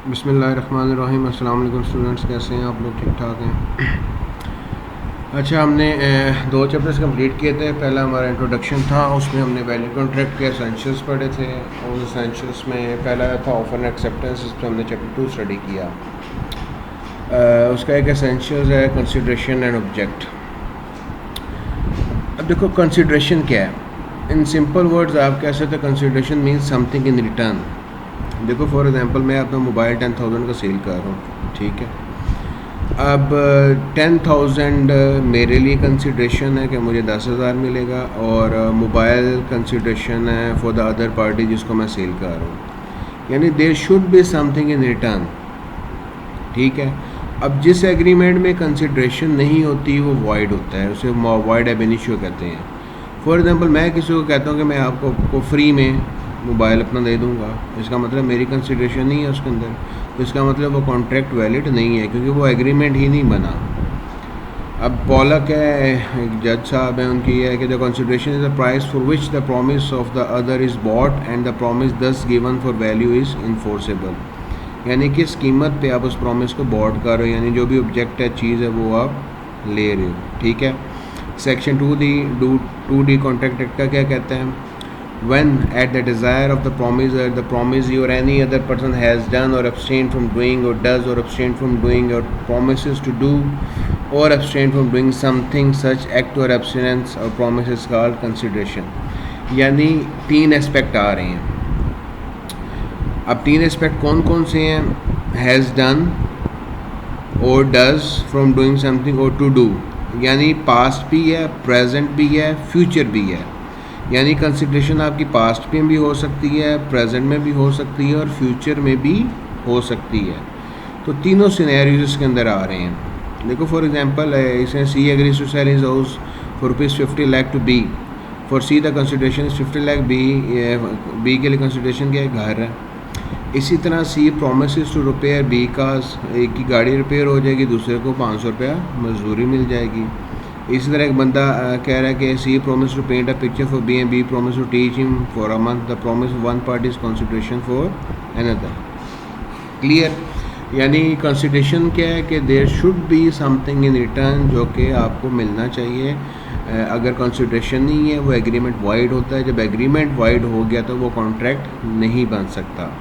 बिस्मिल्लाहिर्रहमानिर्रहीम। अस्सलाम वालेकुम स्टूडेंट्स, कैसे हैं आप लोग? ठीक ठाक हैं? अच्छा, हमने दो चैप्टर्स कंप्लीट किए थे। पहला हमारा इंट्रोडक्शन था, उसमें हमने वैल्यू कॉन्ट्रैक्ट के एसेंशियल्स पढ़े थे और एसेंशियल्स में पहला था ऑफर एंड एक्सेप्टेंस। इस पर हमने चैप्टर 2 स्टडी किया। उसका एक एसेंशियल्स है कंसिडरेशन एंड ऑब्जेक्ट। अब देखो कंसिडरेशन क्या है। इन सिंपल वर्ड्स आप कह सकते हैं consideration means something in return. देखो फॉर एग्जांपल मैं अपना मोबाइल 10,000 का सेल कर रहा हूँ, ठीक है। अब 10,000 मेरे लिए कंसिडरेशन है कि मुझे 10,000 मिलेगा, और मोबाइल कंसिडरेशन है फॉर द अदर पार्टी जिसको मैं सेल कर रहा हूँ। यानी there should be something in return, ठीक है। अब जिस एग्रीमेंट में कंसिडरेशन नहीं होती वो वॉइड होता है, उसे वॉइड एब इनिशियो कहते हैं। फॉर एग्जांपल मैं किसी को कहता हूँ कि मैं आपको फ्री में मोबाइल अपना दे दूँगा, इसका मतलब मेरी कंसिडरेशन नहीं है उसके अंदर, तो इसका मतलब वो कॉन्ट्रैक्ट वैलिड नहीं है क्योंकि वो एग्रीमेंट ही नहीं बना। अब पॉलक है, एक जज साहब हैं, उनकी ये है कि the consideration is the price for which the promise of the other is bought and the promise thus given for value is enforceable. यानी किस कीमत पे आप उस प्रॉमिस को बॉट कर रहे हो, यानी जो भी ऑब्जेक्ट है, चीज़ है, वो आप ले रहे हो, ठीक है। सेक्शन 2D कॉन्ट्रैक्ट एक्ट का क्या कहता है? When at the desire of the promiser, the promisee or any other person has done or abstained from doing or does or abstained from doing or promises to do or abstain from doing something, such act or abstinence or promise is called consideration। यानी 3 aspect आ रहे हैं। अब 3 aspect कौन कौन से हैं? Has done और does from doing something और टू डू, यानी पास्ट भी है, प्रेजेंट भी है, फ्यूचर भी है। यानी कंसिडरेशन आपकी पास्ट में भी हो सकती है, प्रेजेंट में भी हो सकती है और फ्यूचर में भी हो सकती है। तो तीनों सिनेरियोज इसके अंदर आ रहे हैं। देखो फॉर एग्जांपल इसमें C agrees to sell his house for ₹50 lakh to B. For C the consideration is 50 lakh. B के लिए कंसिडरेशन क्या है? घर है। इसी तरह C promises to repair B cars, एक की गाड़ी रिपेयर हो जाएगी, दूसरे को 500 रुपया मजदूरी मिल जाएगी। इसी तरह एक बंदा कह रहा है कि C promise to paint a picture for B and B promise to teach him for a month. The promise one party is consideration for another. Clear? यानी कंसिडरेशन क्या है कि there should be something in return जो कि आपको मिलना चाहिए। अगर कंसिडरेशन नहीं है वो एग्रीमेंट वाइड होता है। जब एग्रीमेंट वाइड हो गया तो वो कॉन्ट्रैक्ट नहीं बन सकता।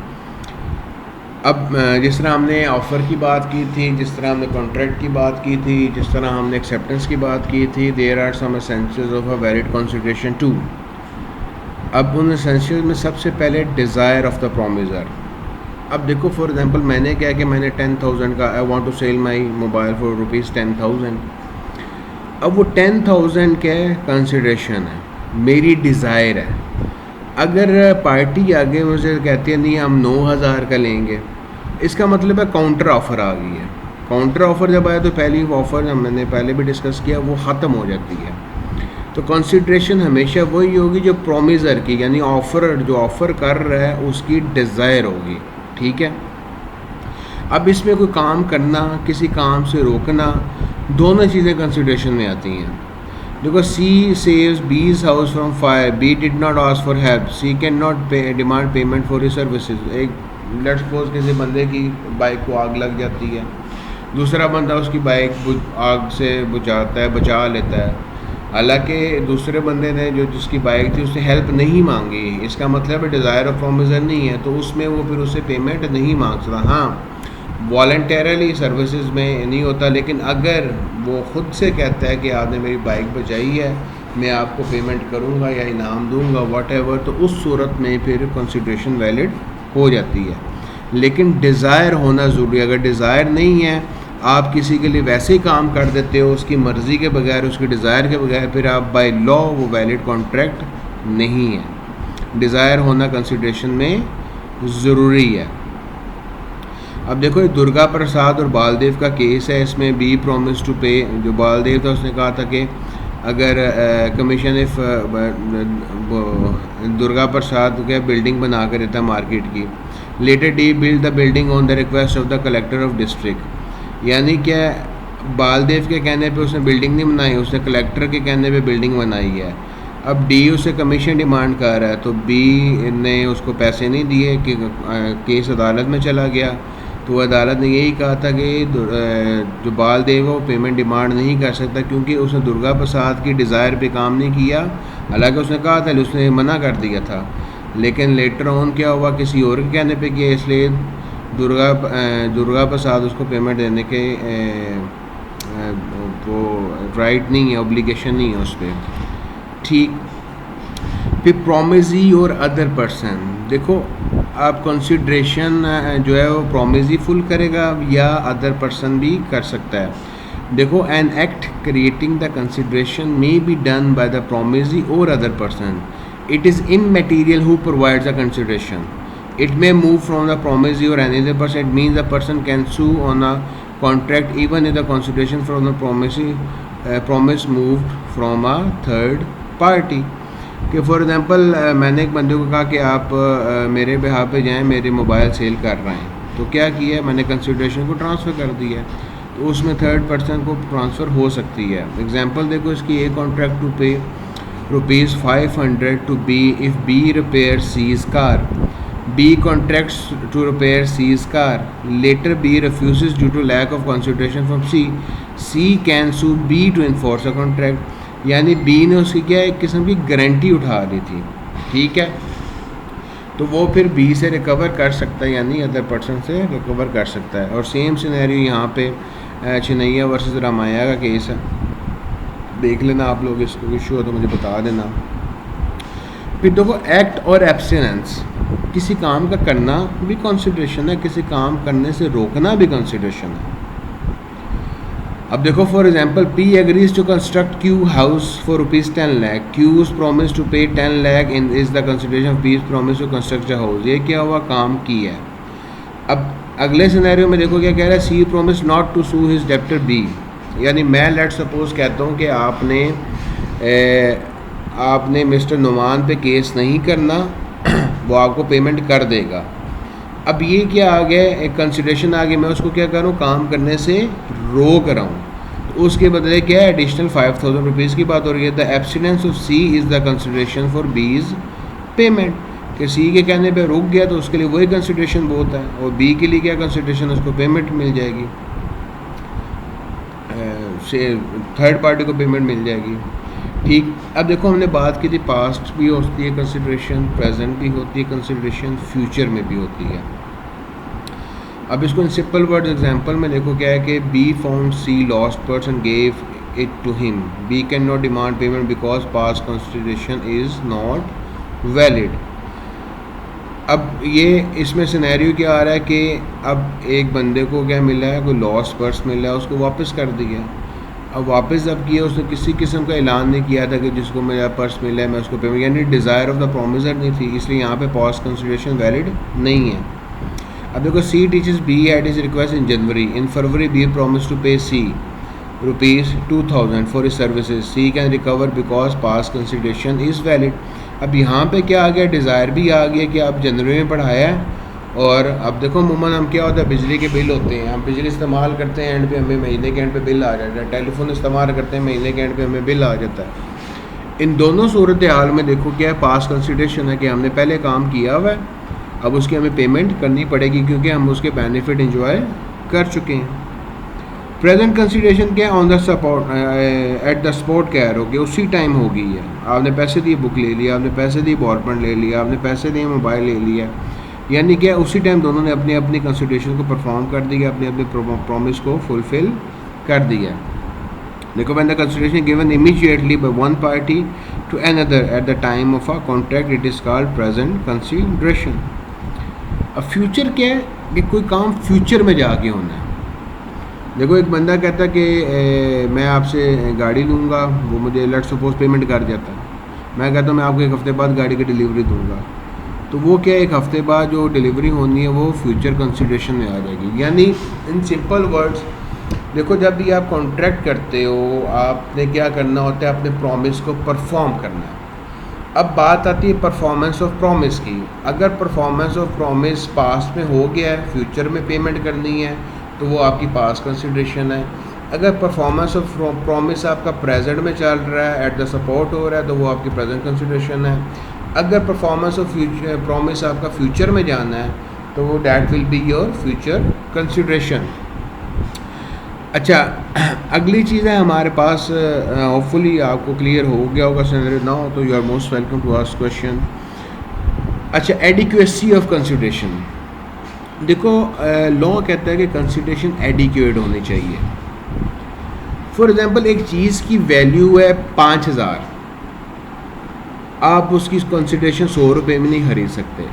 अब जिस तरह हमने ऑफ़र की बात की थी, जिस तरह हमने कॉन्ट्रैक्ट की बात की थी, जिस तरह हमने एक्सेप्टेंस की बात की थी, there are some essentials of a valid consideration too. अब उन एसेंशियल्स में सबसे पहले डिज़ायर ऑफ द प्रोमिसर। अब देखो फॉर एग्जांपल मैंने क्या कि मैंने 10,000 का I want to sell my mobile for ₹10,000। अब वो 10,000 क्या है? कंसिडरेशन है, मेरी डिज़ायर है। अगर पार्टी आगे मुझे कहती है नहीं हम 9,000 का लेंगे, इसका मतलब है काउंटर ऑफ़र आ गई है। काउंटर ऑफ़र जब आया तो पहली ऑफ़र मैंने पहले भी डिस्कस किया, वो ख़त्म हो जाती है। तो कंसिडरेशन हमेशा वही होगी जो प्रोमिसर की, यानी ऑफ़र जो ऑफ़र कर रहा है उसकी डिज़ायर होगी, ठीक है। अब इसमें कोई काम करना, किसी काम से रोकना, दोनों चीज़ें कंसिडरेशन में आती हैं। देखो C saves B's house from fire, B did not ask for help, C can not demand payment for his services. एक लेट्स सपोज किसी बंदे की बाइक को आग लग जाती है, दूसरा बंदा उसकी बाइक आग से बुझाता है, बचा लेता है। हालांकि दूसरे बंदे ने जो जिसकी बाइक थी उससे हेल्प नहीं मांगी, इसका मतलब डिज़ायर ऑफ प्रोमिसर नहीं है, तो उसमें वो फिर उससे पेमेंट नहीं मांग सकता। हाँ, वॉलंटरली सर्विसेज में नहीं होता, लेकिन अगर वो ख़ुद से कहता है कि आपने मेरी बाइक बचाई है, मैं आपको पेमेंट करूँगा या इनाम दूँगा वॉटेवर, तो उस सूरत में फिर कंसिडरेशन वैलिड हो जाती है। लेकिन डिज़ायर होना ज़रूरी है। अगर डिज़ायर नहीं है, आप किसी के लिए वैसे ही काम कर देते हो उसकी मर्ज़ी के बगैर, उसकी डिज़ायर के बगैर, फिर आप बाय लॉ वो वैलिड कॉन्ट्रैक्ट नहीं है। डिज़ायर होना कंसिडरेशन में ज़रूरी है। अब देखो ये दुर्गा प्रसाद और बालदेव का केस है। इसमें बी प्रॉमिस टू पे, जो बालदेव था उसने कहा था कि अगर कमीशन इफ दुर्गा प्रसाद क्या बिल्डिंग बना कर देता मार्केट की, later D build the building on the request of the collector of district. यानी क्या बालदेव के कहने पे उसने बिल्डिंग नहीं बनाई, उसने कलेक्टर के कहने पे बिल्डिंग बनाई है। अब डी उससे कमीशन डिमांड कर रहा है, तो बी ने उसको पैसे नहीं दिए कि केस अदालत में चला गया। तो अदालत ने यही कहा था कि जो बाल देगा वो पेमेंट डिमांड नहीं कर सकता, क्योंकि उसने दुर्गा प्रसाद की डिज़ायर पे काम नहीं किया। हालांकि उसने कहा था, उसने मना कर दिया था, लेकिन लेटर ऑन क्या हुआ, किसी और के कहने पे किया, इसलिए दुर्गा प्रसाद उसको पेमेंट देने के वो राइट नहीं है, ऑब्लिगेशन नहीं है उस पर। ठीक। फिर प्रोमिजी और अदर पर्सन, देखो आप कंसिडरेशन जो है वो प्रोमिजी फुल करेगा या अदर पर्सन भी कर सकता है। देखो, an act creating the consideration may be done by the promisee और other person, it is immaterial who provides the consideration. It may move from the promisee or any other person. It means the person can sue on a contract even if the consideration from the promise moved from a third party. कि for example मैंने एक बंदे को कहा कि आप मेरे behalf पे जाएं, मेरे मोबाइल सेल कर रहे हैं, तो क्या किया, मैंने कंसिडरेशन को ट्रांसफ़र कर दिया, तो उसमें थर्ड पर्सन को ट्रांसफ़र हो सकती है। एग्जांपल देखो इसकी, ए कॉन्ट्रैक्ट टू पे ₹500 to B if B repairs C's car. B contracts to repair C's car. Later B refuses due to lack of consideration from C. C can sue B to enforce a contract. यानी B ने उसकी क्या एक किस्म की guarantee उठा ली थी, ठीक है, तो वो फिर B से रिकवर कर सकता है, यानी अदर पर्सन से रिकवर कर सकता है। और सेम सिनेरियो यहाँ पे चिनैया वर्सेस रामाया का केस है, देख लेना आप लोग, इसको इशू हो तो मुझे बता देना। फिर देखो, एक्ट और एब्सटिनेंस, किसी काम का करना भी कंसिडरेशन है, किसी काम करने से रोकना भी कंसिडरेशन है। अब देखो, for example P agrees to construct Q house for ₹10 lakh. Q's promise to pay 10 lakh is the consideration of P's promise to construct a house. ये क्या हुआ, काम की है। अब अगले सिनेरियो में देखो क्या कह रहा है, C promise not to sue his debtor B. यानी मैं लेट सपोज कहता हूँ कि आपने मिस्टर नुमान पे केस नहीं करना, वो आपको पेमेंट कर देगा। अब ये क्या आ गया, एक कंसिडरेशन आ गया, मैं उसको क्या करूँ, काम करने से रोक रहा हूँ, तो उसके बदले क्या है, एडिशनल ₹5000 की बात हो रही है। The abstinence of C is the consideration for B's payment, कि C के कहने पे रुक गया तो उसके लिए वही कंसिडरेशन बहुत है, और B के लिए क्या कंसिडरेशन, उसको पेमेंट मिल जाएगी, से थर्ड पार्टी को पेमेंट मिल जाएगी। ठीक। अब देखो, हमने बात की थी पास्ट भी होती है कंसिडरेशन, प्रेजेंट भी होती है कंसिडरेशन, फ्यूचर में भी होती है। अब इसको इन सिंपल वर्ड एग्जांपल में देखो क्या है कि B found C lost person gave it to him. B can not demand payment because past consideration is not valid. अब ये इसमें सिनेरियो क्या आ रहा है कि अब एक बंदे को क्या मिला है, कोई लॉस्ट पर्स मिला है, उसको वापस कर दिया. अब वापस जब किया उसने किसी किस्म का ऐलान नहीं किया था कि जिसको मेरा पर्स मिला है मैं उसको पेमेंट, यानी डिज़ायर ऑफ द प्रोमिसर नहीं थी, इसलिए यहाँ पे पास्ट कंसिडरेशन वैलिड नहीं है. अब देखो C teachers B at his request in January. In February B promised to pay C ₹2,000 for his services. C can recover because past consideration is valid. अब यहाँ पे क्या आ गया, डिज़ायर भी आ गया कि आप जनवरी में पढ़ाया है. और अब देखो अमूमन हम क्या होता है, बिजली के बिल होते हैं, हम बिजली इस्तेमाल करते हैं, एंड पे हमें महीने के एंड पे बिल आ जाता है. टेलीफोन इस्तेमाल करते हैं, महीने के एंड पे हमें बिल आ जाता है. इन दोनों सूरत हाल में देखो क्या है, पास्ट कंसिडरेशन है कि हमने पहले काम किया हुआ है, अब उसकी हमें पेमेंट करनी पड़ेगी क्योंकि हम उसके बेनिफिट एंजॉय कर चुके हैं. प्रेजेंट कंसिडरेशन क्या है, on the support at the spot कह रहे हो कि उसी टाइम हो गई है. आपने पैसे दिए, बुक ले लिया, आपने पैसे दिए, बॉलपेन ले लिया, आपने पैसे दिए, मोबाइल ले लिया, यानी क्या उसी टाइम दोनों ने अपनी अपनी कंसिडरेशन को परफॉर्म कर दिया, अपने अपने प्रॉमिस को फुलफिल कर दिया. देखो, when the consideration given immediately by one party to another at the time of a contract, it is called present consideration. अब फ्यूचर क्या है कि कोई काम फ्यूचर में जाके होना है. देखो, एक बंदा कहता है कि मैं आपसे गाड़ी लूँगा, वो मुझे लेट सपोज पेमेंट कर जाता है. मैं कहता हूँ मैं आपको एक हफ़्ते बाद गाड़ी की डिलीवरी दूँगा, तो वो क्या एक हफ़्ते बाद जो डिलीवरी होनी है वो फ्यूचर कंसिडरेशन में आ जाएगी. यानी इन सिंपल वर्ड्स देखो, जब भी आप कॉन्ट्रैक्ट करते हो आपने क्या करना होता है, अपने प्रॉमिस को परफॉर्म करना है. अब बात आती है परफॉर्मेंस ऑफ प्रॉमिस की. अगर परफॉर्मेंस ऑफ प्रॉमिस पास्ट में हो गया है, फ्यूचर में पेमेंट करनी है, तो वो आपकी पास्ट कंसिडरेशन है. अगर परफॉर्मेंस ऑफ प्रॉमिस आपका प्रेजेंट में चल रहा है, एट द सपोर्ट हो रहा है, तो वो आपकी प्रेजेंट कंसिडरेशन है. अगर परफॉर्मेंस ऑफ प्रॉमिस आपका फ्यूचर में जाना है, तो वो that will be your future consideration. अच्छा, अगली चीज़ है हमारे पास, होपफुली आपको क्लियर हो गया होगा सिनेरियो नाउ, तो you are most welcome to ask question. अच्छा, एडिक्वेसी ऑफ कंसिडरेशन। देखो लॉ कहता है कि कंसिडरेशन एडिक्वेट होनी चाहिए। फॉर एग्जांपल एक चीज़ की वैल्यू है 5000, आप उसकी कंसिडरेशन 100 रुपये में नहीं खरीद सकते।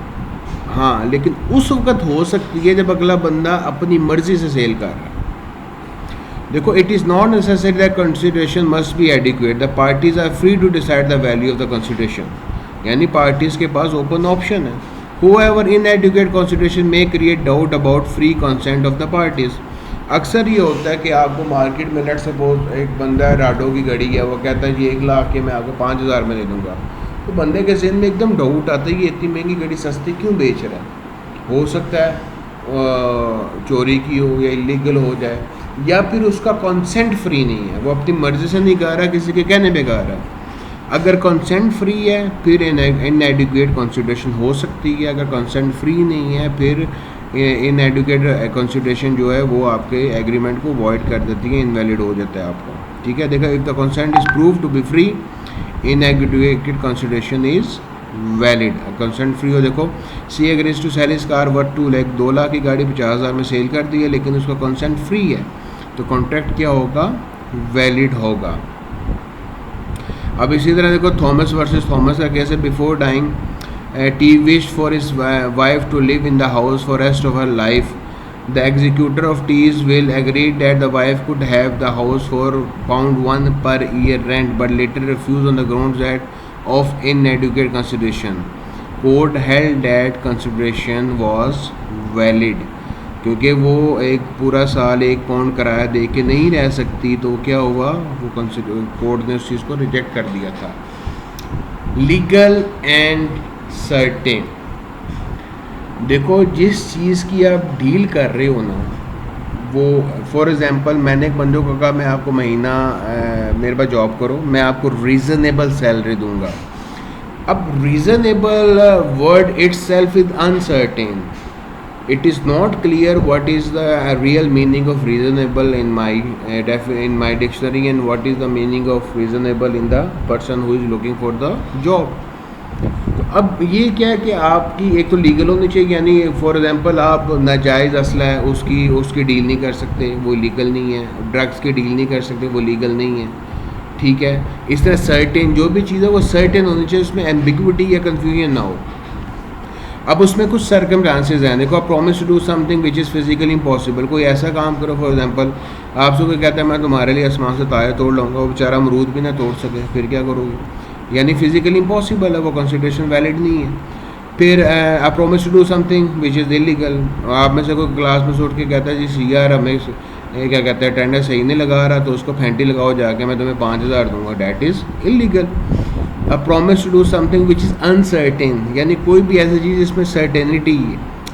हाँ, लेकिन उस वक्त हो सकती है जब अगला बंदा अपनी मर्ज़ी से सेल कर रहा है। देखो, it is not necessary that consideration must be adequate, the parties are free to decide the value of the consideration, यानी पार्टीज़ के पास ओपन ऑप्शन है। However inadequate consideration may create doubt about free consent of the parties. अक्सर ये होता है कि आपको मार्केट में लेट सपोज एक बंदा है, राडो की गाड़ी है, वो कहता है ये 1 लाख के मैं आपको 5000 में दे दूँगा, तो बंदे के ज़हन में एकदम डाउट आता है ये इतनी महंगी गाड़ी सस्ती क्यों बेच रहा है। हो सकता है चोरी की हो या इलीगल हो जाए, या फिर उसका कंसेंट फ्री नहीं है, वो अपनी मर्ज़ी से नहीं गा रहा, किसी के कहने पे गा रहा है। अगर कंसेंट फ्री है फिर इनएडिक्वेट कंसिडरेशन हो सकती है, अगर कंसेंट फ्री नहीं है फिर इनएडिक्वेट कंसिडरेशन जो है वो आपके एग्रीमेंट को वॉइड कर देती है, इनवैलिड हो जाता है आपका। ठीक है, देखा, if the consent is prove to be free inadequate consideration is valid. Consent free हो, देखो she agrees to sell his car worth 2 lakh, 2 lakh की गाड़ी 50,000 में सेल कर दी है, लेकिन उसका कंसेंट फ्री है, तो कॉन्ट्रैक्ट क्या होगा, वैलिड होगा। अब इसी तरह देखो थॉमस वर्सेस थॉमस का केस है। Before dying T wish for his wife to live in the house for rest of her life. The executor of T's will agree that the wife could have the house for £1 per year rent, but later refuse on the ground that of inadequate consideration. Court held that consideration was valid, क्योंकि वो एक पूरा साल 1 pound किराया दे के नहीं रह सकती, तो क्या हुआ, वो कोर्ट ने उस चीज़ को रिजेक्ट कर दिया था। Legal and certain. देखो, जिस चीज़ की आप डील कर रहे हो ना, वो फॉर एग्ज़ाम्पल मैंने एक बंदे को कहा मैं आपको महीना मेरे पास जॉब करो, मैं आपको रीज़नेबल सैलरी दूंगा। अब reasonable word itself is uncertain, it is not clear what is the real meaning of reasonable in my dictionary and what is the meaning of reasonable in the person who is looking for the job. तो अब ये क्या है कि आपकी एक तो legal होनी चाहिए, यानी फॉर एग्जांपल आप नाजायज़ असला है उसकी डील नहीं कर सकते, वो लीगल नहीं है। ड्रग्स की डील नहीं कर सकते, वो लीगल नहीं है। ठीक है, इस तरह सर्टेन जो भी चीज़ है वो सर्टेन होनी चाहिए, उसमें एम्बिग्विटी या कन्फ्यूजन ना हो। अब उसमें कुछ सर्कमस्टांसेस हैं। देखो, आप promise to do something which is physically impossible, कोई ऐसा काम करो, फॉर एग्जांपल आपसे कोई कहता है मैं तुम्हारे लिए आसमान से तारे तोड़ लाऊंगा, वो बेचारा अमरूद भी ना तोड़ सके, फिर क्या करोगे, यानी फिजिकली इम्पॉसिबल है, वो कंसिडरेशन वैलिड नहीं है। फिर I promise to do something which is illegal, आप में से कोई क्लास में से उठ के कहता है जी यार हमें क्या कहते हैं अटेंडेंस सही नहीं लगा रहा, तो उसको फेंटी लगाओ जाके, मैं तुम्हें 5000 दूंगा, that is illegal. A promise to do something which is uncertain, यानी कोई भी ऐसी चीज़ जिसमें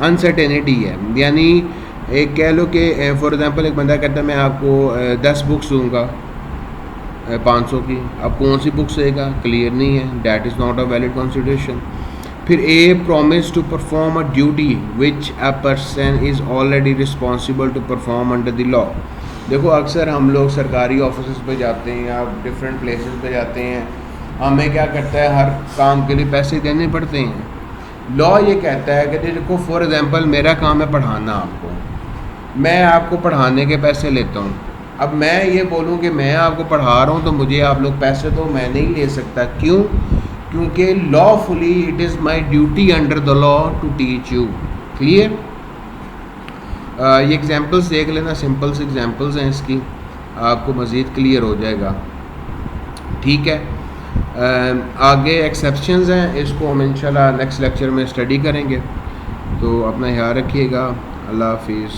अनसर्टेनिटी है, यानी एक कह लो कि फॉर एग्जांपल एक बंदा कहता है मैं आपको 10 बुक्स दूंगा 500 की, अब कौन सी बुक्स देगा, क्लियर नहीं है, that is not a valid consideration. फिर a promise to perform a duty which a person is already responsible to perform under the law. देखो, अक्सर हम लोग सरकारी ऑफिस पे जाते हैं या डिफरेंट प्लेसेस पे जाते हैं, हमें क्या करता है हर काम के लिए पैसे देने पड़ते हैं। लॉ ये कहता है कि देखो फॉर एग्जांपल मेरा काम है पढ़ाना आपको, मैं आपको पढ़ाने के पैसे लेता हूँ। अब मैं ये बोलूँ कि मैं आपको पढ़ा रहा हूँ तो मुझे आप लोग पैसे तो मैं नहीं ले सकता, क्यों, क्योंकि lawfully it is my duty under the law to teach you. Clear? ये एग्जांपल्स देख लेना, सिंपल से एग्जांपल्स हैं इसकी, आपको मज़ीद क्लियर हो जाएगा। ठीक है, आगे एक्सेप्शंस हैं, इसको हम इंशाल्लाह नेक्स्ट लेक्चर में स्टडी करेंगे। तो अपना ख्याल रखिएगा, अल्लाह हाफिज़।